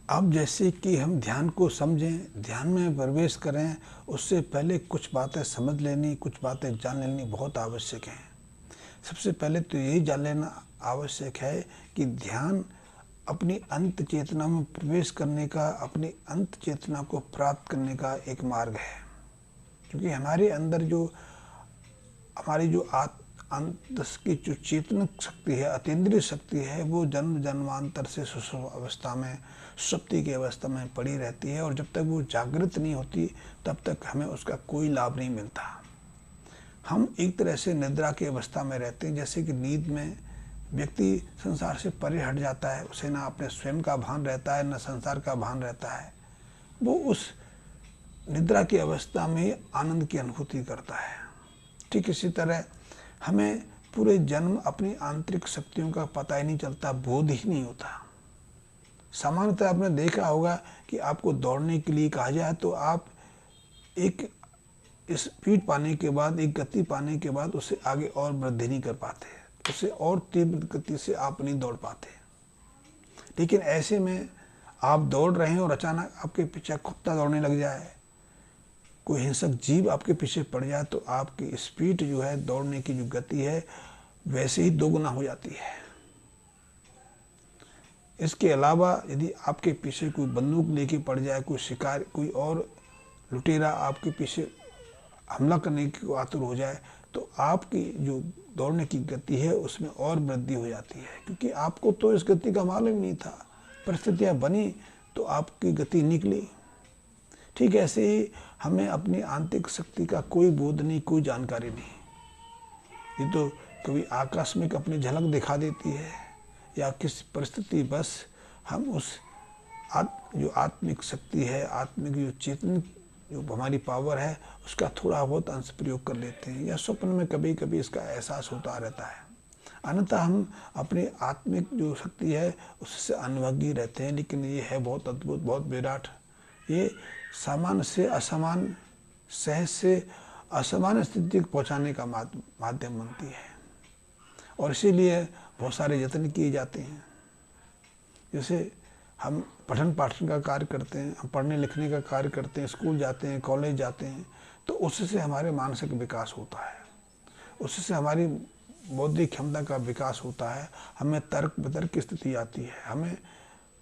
अब जैसे कि हम ध्यान को समझें, ध्यान में प्रवेश करें, उससे पहले कुछ बातें समझ लेनी, कुछ बातें जान लेनी बहुत आवश्यक हैं। सबसे पहले तो यही जान लेना आवश्यक है कि ध्यान अपनी अंत चेतना में प्रवेश करने का, अपनी अंत चेतना को प्राप्त करने का एक मार्ग है। क्योंकि हमारे अंदर जो हमारी जो अंतस की जो चेतनक शक्ति है, अतीन्द्रिय शक्ति है, वो जन्म जन्मांतर से सुषुप्त अवस्था में, सुषुप्ति की अवस्था में पड़ी रहती है, और जब तक वो जागृत नहीं होती तब तक हमें उसका कोई लाभ नहीं मिलता। हम एक तरह से निद्रा की अवस्था में रहते हैं। जैसे कि नींद में व्यक्ति संसार से परे हट जाता है, उसे ना अपने स्वयं का भान रहता है, न संसार का भान रहता है। वो उस निद्रा की अवस्था में आनंद की अनुभूति करता है। ठीक इसी तरह हमें पूरे जन्म अपनी आंतरिक शक्तियों का पता ही नहीं चलता, बोध ही नहीं होता। सामान्यतः आपने देखा होगा कि आपको दौड़ने के लिए कहा जाए तो आप एक स्पीड पाने के बाद, एक गति पाने के बाद उससे आगे और वृद्धि नहीं कर पाते, उससे और तीव्र गति से आप नहीं दौड़ पाते। लेकिन ऐसे में आप दौड़ रहे हैं और अचानक आपके पीछे कुत्ता दौड़ने लग जाए, कोई हिंसक जीव आपके पीछे पड़ जाए, तो आपकी स्पीड जो है, दौड़ने की जो गति है, वैसे ही दोगुना हो जाती है। इसके अलावा यदि आपके पीछे कोई बंदूक लेके पड़ जाए, कोई शिकार, कोई और लुटेरा आपके पीछे हमला करने की आतुर हो जाए, तो आपकी जो दौड़ने की गति है उसमें और वृद्धि हो जाती है। क्योंकि आपको तो इस गति का मालूम नहीं था, परिस्थितियाँ बनी तो आपकी गति निकली। ठीक ऐसे ही हमें अपनी आंतरिक शक्ति का कोई बोध नहीं, कोई जानकारी नहीं। ये तो कभी आकस्मिक अपनी झलक दिखा देती है, या किसी परिस्थिति बस हम उस जो आत्मिक शक्ति है, आत्मिक जो चेतन, जो हमारी पावर है, उसका थोड़ा बहुत अंश प्रयोग कर लेते हैं, या स्वप्न में कभी कभी इसका एहसास होता रहता है। अन्यथा हम अपनी आत्मिक जो शक्ति है उससे अनभगी रहते हैं। लेकिन ये है बहुत अद्भुत, बहुत विराट। ये सामान्य से असामान्य, सहज से असामान्य स्थिति को पहुँचाने का माध्यम बनती है। और इसीलिए बहुत सारे यत्न किए जाते हैं। जैसे हम पठन पाठन का कार्य करते हैं, हम पढ़ने लिखने का कार्य करते हैं, स्कूल जाते हैं, कॉलेज जाते हैं, तो उससे हमारे मानसिक विकास होता है, उससे हमारी बौद्धिक क्षमता का विकास होता है। हमें तर्क वितर्क की स्थिति आती है, हमें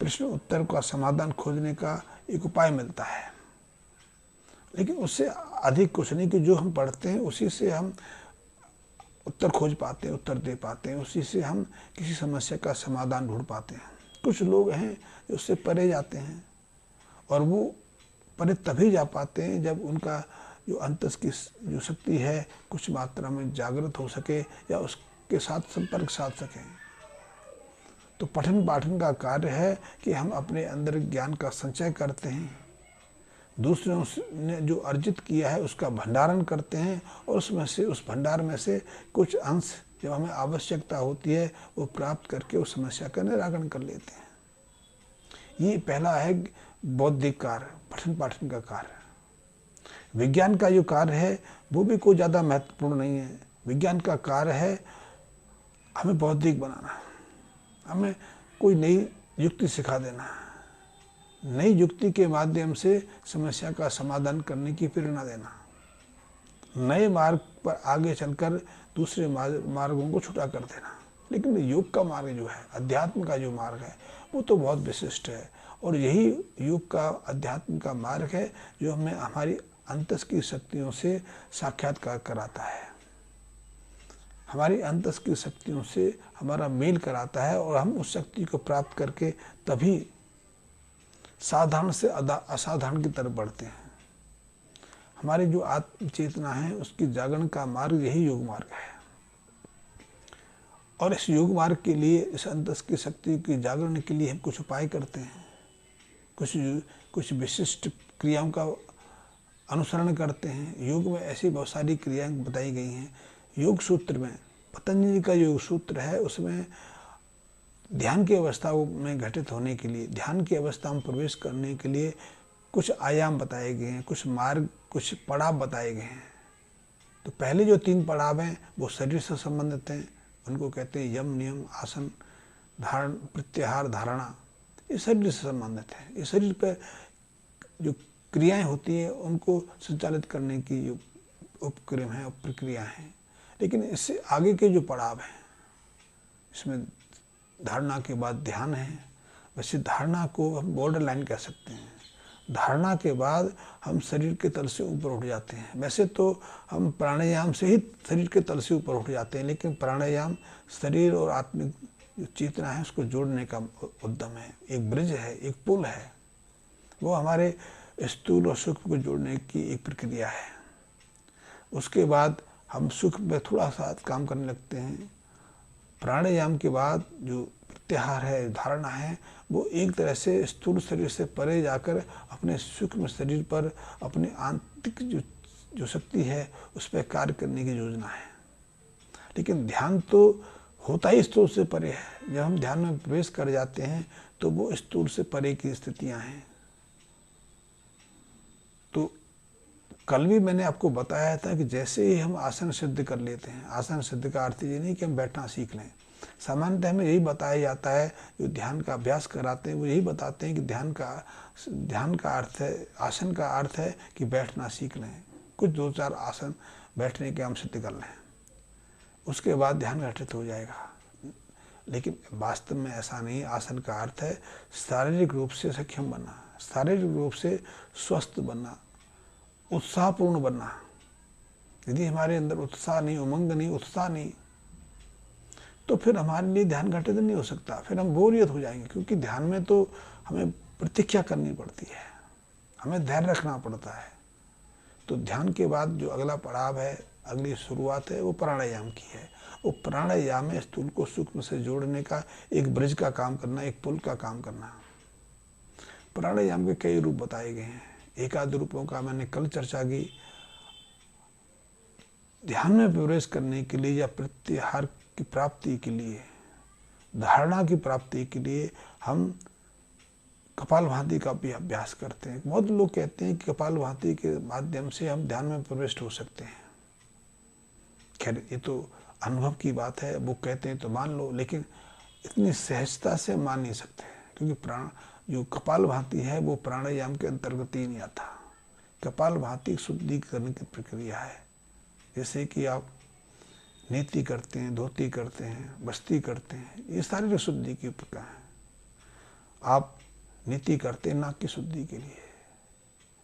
प्रश्न उत्तर का समाधान खोजने का एक उपाय मिलता है। लेकिन उससे अधिक कुछ नहीं, कि जो हम पढ़ते हैं उसी से हम उत्तर खोज पाते हैं, उत्तर दे पाते हैं, उसी से हम किसी समस्या का समाधान ढूंढ पाते हैं। कुछ लोग हैं जो उससे परे जाते हैं, और वो परे तभी जा पाते हैं जब उनका जो अंतस की जो शक्ति है कुछ मात्रा में जागृत हो सके, या उसके साथ संपर्क साध सकें। तो पठन पाठन का कार्य है कि हम अपने अंदर ज्ञान का संचय करते हैं, दूसरों ने जो अर्जित किया है उसका भंडारण करते हैं, और उसमें से, उस भंडार में से कुछ अंश जब हमें आवश्यकता होती है वो प्राप्त करके उस समस्या का निराकरण कर लेते हैं। ये पहला है बौद्धिक कार्य, पठन पाठन का कार्य। विज्ञान का जो कार्य है वो भी कोई ज़्यादा महत्वपूर्ण नहीं है। विज्ञान का कार्य है हमें बौद्धिक बनाना, हमें कोई नई युक्ति सिखा देना, नई युक्ति के माध्यम से समस्या का समाधान करने की प्रेरणा देना, नए मार्ग पर आगे चलकर दूसरे मार्गों को छुटा कर देना। लेकिन योग का मार्ग जो है, अध्यात्म का जो मार्ग है, वो तो बहुत विशिष्ट है। और यही योग का, अध्यात्म का मार्ग है जो हमें हमारी अंतस की शक्तियों से साक्षात्कार कराता है, हमारी अंतस की शक्तियों से हमारा मेल कराता है, और हम उस शक्ति को प्राप्त करके तभी साधारण से असाधारण की तरफ बढ़ते हैं। हमारी जो आत्म चेतना है उसकी जागरण का मार्ग यही योग मार्ग है। और इस योग मार्ग के लिए, इस अंतस की शक्ति की जागरण के लिए हम कुछ उपाय करते हैं, कुछ विशिष्ट क्रियाओं का अनुसरण करते हैं। योग में ऐसी बहुत सारी क्रियाएं बताई गई हैं। योग सूत्र में, पतंजलि का योग सूत्र है, उसमें ध्यान की अवस्था में घटित होने के लिए, ध्यान की अवस्था में प्रवेश करने के लिए कुछ आयाम बताए गए हैं, कुछ मार्ग, कुछ पड़ाव बताए गए हैं। तो पहले जो 3 पड़ाव हैं वो शरीर से संबंधित हैं, उनको कहते हैं यम, नियम, आसन, धारण, प्रत्याहार, धारणा। ये शरीर से संबंधित है। ये शरीर पर जो क्रियाएं होती हैं उनको संचालित करने की जो उपक्रम है, प्रक्रिया हैं। लेकिन इससे आगे के जो पड़ाव हैं, इसमें धारणा के बाद ध्यान है। वैसे धारणा को हम बॉर्डर लाइन कह सकते हैं। धारणा के बाद हम शरीर के तल से ऊपर उठ जाते हैं। वैसे तो हम प्राणायाम से ही शरीर के तल से ऊपर उठ जाते हैं, लेकिन प्राणायाम शरीर और आत्मिक जो चेतना है उसको जोड़ने का उद्यम है, एक ब्रिज है, एक पुल है। वो हमारे स्थूल और सूक्ष्म को जोड़ने की एक प्रक्रिया है। उसके बाद हम सूक्ष्म में थोड़ा सा काम करने लगते हैं। प्राणायाम के बाद जो प्रत्याहार है, धारणा है, वो एक तरह से स्थूल शरीर से परे जाकर अपने सूक्ष्म शरीर पर अपने आंतरिक जो शक्ति है उस पर कार्य करने की योजना है। लेकिन ध्यान तो होता ही स्थूल से परे है। जब हम ध्यान में प्रवेश कर जाते हैं तो वो स्थूल से परे की स्थितियां हैं। तो कल भी मैंने आपको बताया था कि जैसे ही हम आसन सिद्ध कर लेते हैं, आसन सिद्ध का अर्थ ये नहीं कि हम बैठना सीख लें। सामान्यतः हमें यही बताया जाता है, जो ध्यान का अभ्यास कराते हैं वो यही बताते हैं कि ध्यान का अर्थ है, आसन का अर्थ है कि बैठना सीख लें। कुछ 2-4 आसन बैठने के हम सिद्ध कर लें, उसके बाद ध्यान घटित हो जाएगा। लेकिन वास्तव में ऐसा नहीं। आसन का अर्थ है शारीरिक रूप से सक्षम बनना, शारीरिक रूप से स्वस्थ बनना, उत्साहपूर्ण बनना। यदि हमारे अंदर उत्साह नहीं, उमंग नहीं, उत्साह नहीं, तो फिर हमारे लिए ध्यान घटित नहीं हो सकता। फिर हम बोरियत हो जाएंगे, क्योंकि ध्यान में तो हमें प्रतीक्षा करनी पड़ती है, हमें धैर्य रखना पड़ता है। तो ध्यान के बाद जो अगला पड़ाव है, अगली शुरुआत है, वो प्राणायाम की है। वो प्राणायाम में स्थूल को सूक्ष्म से जोड़ने का एक ब्रिज का काम करना, एक पुल का काम करना। प्राणायाम के कई रूप बताए गए हैं। एकाध रूपों का मैंने कल चर्चा की। ध्यान में प्रवेश करने के लिए या प्रत्याहार की प्राप्ति के लिए, धारणा की प्राप्ति के लिए हम कपालभाति का भी अभ्यास करते हैं। बहुत लोग कहते हैं कि कपालभाति के माध्यम से हम ध्यान में प्रविष्ट हो सकते हैं। खैर, ये तो अनुभव की बात है, वो कहते हैं तो मान लो, लेकिन इतनी सहजता से मान नहीं सकते, क्योंकि जो कपालभाति है वो प्राणायाम के अंतर्गत ही नहीं आता। कपालभाति शुद्धिकरण की प्रक्रिया है। जैसे कि आप नेति करते हैं, धोती करते हैं, बस्ती करते हैं, ये सारी शुद्धि की प्रक्रिया है। आप नीति करते हैं नाक की शुद्धि के लिए,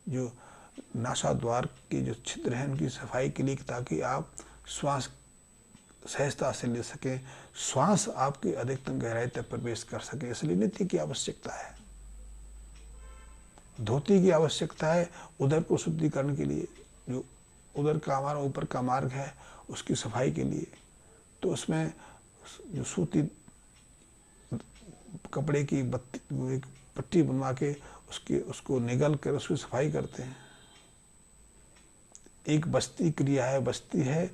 जो नासाद्वार के जो छिद्र हैं उनकी सफाई के लिए, ताकि आप श्वास सहजता से ले सकें, श्वास आपकी अधिकतम गहराई तक प्रवेश कर सके। इसलिए नीति की आवश्यकता है, धोती की आवश्यकता है उदर को शुद्धिकरण के लिए। जो उदर का हमारा ऊपर का मार्ग है उसकी सफाई के लिए, तो उसमें जो सूती कपड़े की पट्टी बनवा के उसको निगल कर उसकी सफाई करते हैं। एक बस्ती क्रिया है। बस्ती है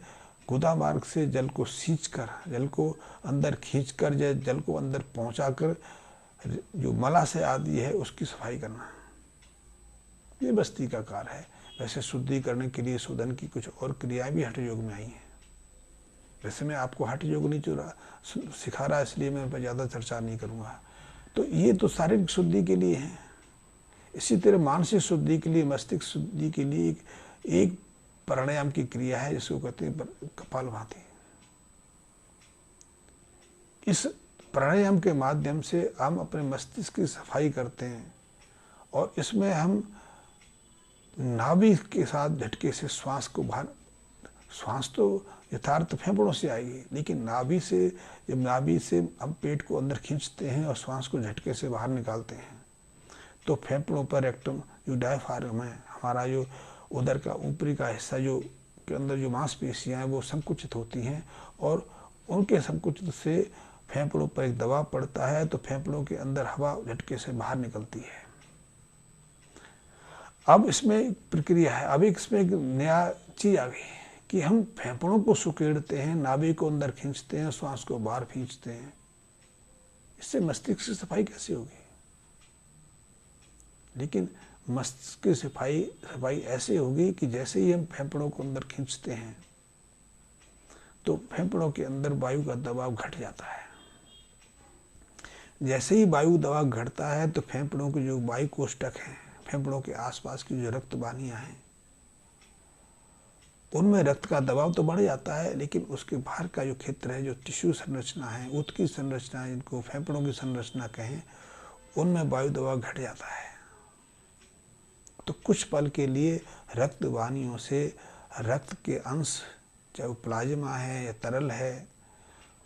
गुदा मार्ग से जल को सींचकर, जल को अंदर खींचकर, जल को अंदर पहुंचाकर जो मलाशय आदि है उसकी सफाई करना, ये बस्ती का कार्य है। वैसे शुद्धिकरण के लिए शोधन की कुछ और क्रियाएं भी हठ योग में आई हैं। वैसे मैं आपको हठ योग नहीं सिखा रहा, इसलिए मैं पर ज़्यादा चर्चा नहीं करूँगा। तो ये तो शारीरिक शुद्धि के लिए है। इसी तरह मानसिक शुद्धि के लिए, मस्तिष्क शुद्धि के लिए एक प्राणायाम की क्रिया है जिसको कहते हैं कपालभाति। इस प्राणायाम के माध्यम से हम अपने मस्तिष्क की सफाई करते हैं, और इसमें हम नाभि के साथ झटके से श्वास को बाहर, श्वास तो यथार्थ फेफड़ों से आएगी, लेकिन नाभि से, जब नाभि से हम पेट को अंदर खींचते हैं और श्वास को झटके से बाहर निकालते हैं, तो फेफड़ों पर रेक्टम जो डायफ्राम है, हमारा जो उदर का ऊपरी का हिस्सा जो के अंदर जो मांसपेशियां हैं वो संकुचित होती हैं, और उनके संकुचित से फेफड़ों पर एक दबाव पड़ता है, तो फेफड़ों के अंदर हवा झटके से बाहर निकलती है। अब इसमें एक प्रक्रिया है, अब इसमें एक नया चीज आ गई कि हम फेफड़ों को सुकेड़ते हैं, नाभि को अंदर खींचते हैं, श्वास को बाहर खींचते हैं। इससे मस्तिष्क की सफाई कैसे होगी? लेकिन मस्तिष्क की सफाई ऐसे होगी कि जैसे ही हम फेफड़ों को अंदर खींचते हैं तो फेफड़ों के अंदर वायु का दबाव घट जाता है। जैसे ही वायु दबाव घटता है तो फेफड़ों के जो वायु कोष्ठक हैं, फेफड़ों के आसपास की जो रक्त वाहिनियाँ हैं, उनमें रक्त का दबाव तो बढ़ जाता है, लेकिन उसके बाहर का जो क्षेत्र है, जो टिश्यू संरचना है, ऊतकी संरचना, जिनको फेफड़ों की संरचना कहें, उनमें वायु दबाव घट जाता है। तो कुछ पल के लिए रक्त वाहिनियों से रक्त के अंश, चाहे वो प्लाज्मा है या तरल है,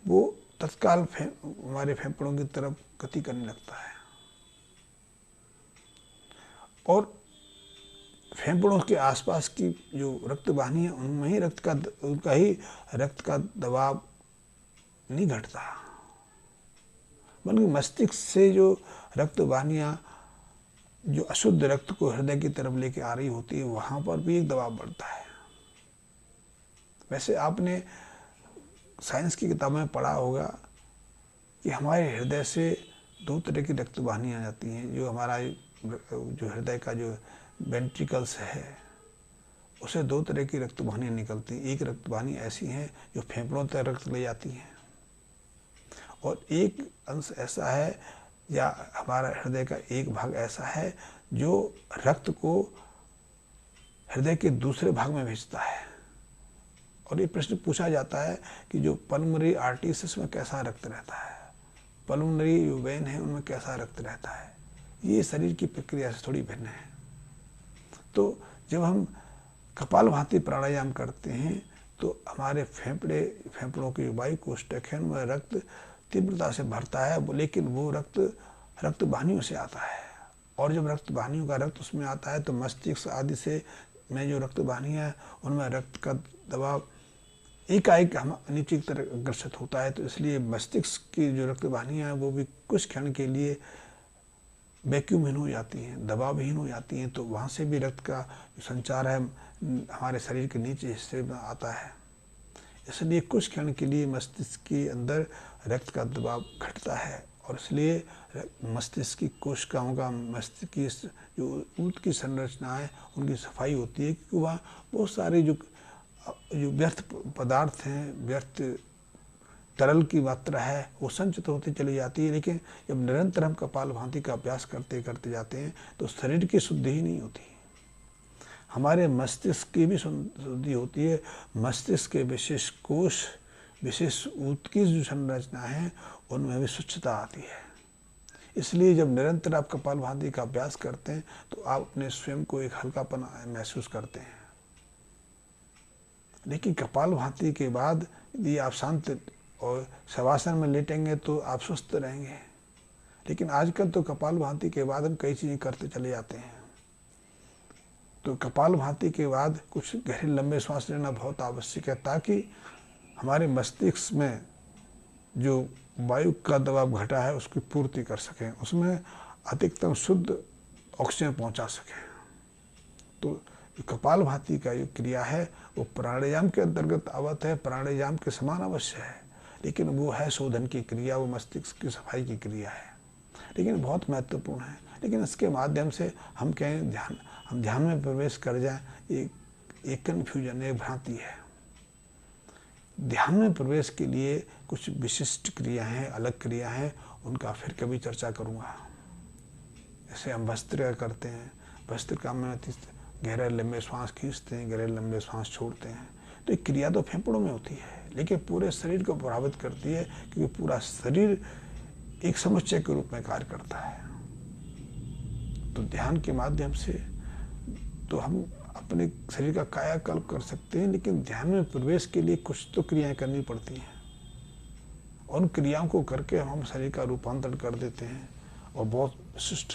वो तत्काल हमारे फेफड़ों की तरफ गति करने लगता है और फेफड़ों के आसपास की जो रक्त वाहिनी है उनमें ही उनका ही रक्त का दबाव नहीं घटता, बल्कि मस्तिष्क से जो रक्त वाहिनियाँ जो अशुद्ध रक्त को हृदय की तरफ लेके आ रही होती है, वहाँ पर भी एक दबाव बढ़ता है। वैसे आपने साइंस की किताब में पढ़ा होगा कि हमारे हृदय से दो तरह की रक्त वाहिनियाँ जाती हैं। जो हमारा जो हृदय का जो वेंट्रिकल्स है, उसे दो तरह की रक्त वाहिनियाँ निकलती हैं। एक रक्त वाहिनी ऐसी हैं जो फेफड़ों तक रक्त ले जाती हैं, और एक अंश ऐसा है या हमारा हृदय का एक भाग ऐसा है जो रक्त को हृदय के दूसरे भाग में भेजता है। और ये प्रश्न पूछा जाता है कि जो पल्मोनरी आर्टरीज में कैसा रक्त रहता है, पल्मोनरी जो वेन है उनमें कैसा रक्त रहता है। ये शरीर की प्रक्रिया से थोड़ी भिन्न है। तो जब हम कपालभाति प्राणायाम करते हैं तो हमारे फेफड़ों के वायु कोष्ठक है, उनमें रक्त तीव्रता से भरता है, लेकिन वो रक्त वाहिनियों से आता है। और जब रक्त वाहिनियों का रक्त उसमें आता है तो मस्तिष्क आदि से में जो रक्त वाहिनियाँ हैं उनमें रक्त का दबाव एकाएक हम नीचे की तरफ अग्रसर होता है। तो इसलिए मस्तिष्क की जो रक्त वाहिनियाँ हैं वो भी कुछ क्षण के लिए वैक्यूमहीन हो जाती हैं, दबावहीन हो जाती हैं। तो वहाँ से भी रक्त का जो संचार है हमारे शरीर के नीचे हिस्से में आता है। इसलिए कुछ क्षण के लिए मस्तिष्क के अंदर रक्त का दबाव घटता है, और इसलिए मस्तिष्क की कोशिकाओं का, मस्तिष्क की जो ऊत की संरचना है उनकी सफाई होती है, क्योंकि वहाँ बहुत सारे जो व्यर्थ पदार्थ हैं, व्यर्थ तरल की मात्रा है, वो संचित होती चली जाती है। लेकिन जब निरंतर हम कपालभाति का अभ्यास करते करते जाते हैं तो शरीर की शुद्धि ही नहीं होती, हमारे मस्तिष्क की भी शुद्धि होती है। मस्तिष्क के विशेष कोश, विशेष ऊत की जो संरचना है उनमें भी स्वच्छता आती है। इसलिए जब निरंतर आप कपालभाति का अभ्यास करते हैं तो आप अपने स्वयं को एक हल्कापन महसूस करते हैं। लेकिन कपालभाति के बाद यदि आप शांत और शवासन में लेटेंगे तो आप स्वस्थ रहेंगे। लेकिन आजकल तो कपालभाति के बाद हम कई चीज़ें करते चले जाते हैं। तो कपालभाति के बाद कुछ गहरे लंबे सांस लेना बहुत आवश्यक है, ताकि हमारे मस्तिष्क में जो वायु का दबाव घटा है उसकी पूर्ति कर सकें, उसमें अधिकतम शुद्ध ऑक्सीजन पहुंचा सकें। तो कपालभाति का जो क्रिया है वो प्राणायाम के अंतर्गत आवत है, प्राणायाम के समान अवश्य है, लेकिन वो है शोधन की क्रिया, वो मस्तिष्क की सफाई की क्रिया है, लेकिन बहुत महत्वपूर्ण है। लेकिन इसके माध्यम से हम कहें हम ध्यान में प्रवेश कर जाएं, एक कन्फ्यूजन, एक भ्रांति है। ध्यान में प्रवेश के लिए कुछ विशिष्ट क्रिया हैं, अलग क्रिया हैं, उनका फिर कभी चर्चा करूँगा। जैसे हम भस्त्रिका करते हैं, भस्त्रिका में गहरे लंबे श्वास खींचते हैं, गहरे लंबे श्वास छोड़ते हैं। तो एक क्रिया तो फेफड़ों में होती है, लेकिन पूरे शरीर को प्रभावित करती है, क्योंकि पूरा शरीर एक समुच्चय के रूप में कार्य करता है। तो ध्यान के माध्यम से तो हम अपने शरीर का कायाकल्प कर सकते हैं, लेकिन ध्यान में प्रवेश के लिए कुछ तो क्रियाएं करनी पड़ती हैं। उन क्रियाओं को करके हम शरीर का रूपांतरण कर देते हैं और बहुत विशिष्ट